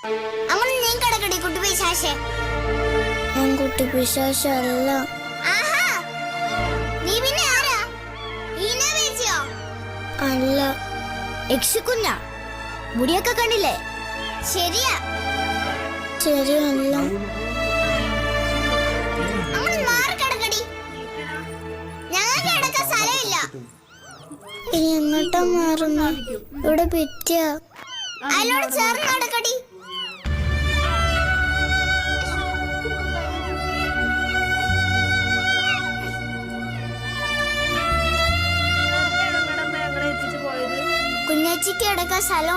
അങ്ങനെ നീ കിടക്കടി കുട്ടി പിശാശേ. ഞാൻ കുട്ടി പിശാശല്ല. ആഹാ, നീ പിന്നെ ആരാ? ഈന വേച്ചിയോ? അല്ല. യക്ഷിക്കുഞ്ഞ, മുടിയൊക്കെ കണ്ടില്ലേ? ശരിയാ. ശരിയല്ല. അങ്ങനെ മാറി കിടക്കടി, ഞങ്ങൾക്ക് കിടക്കാൻ സ്ഥലമില്ല. ഇനി എങ്ങോട്ടാ മാറുന്നു? ഇവിടെ ഭിത്തിയാ. അതിലോട് ചേർന്ന് കിടക്കടി. കുഞ്ഞച്ചിക്ക് കിടക്കാൻ സ്ഥലം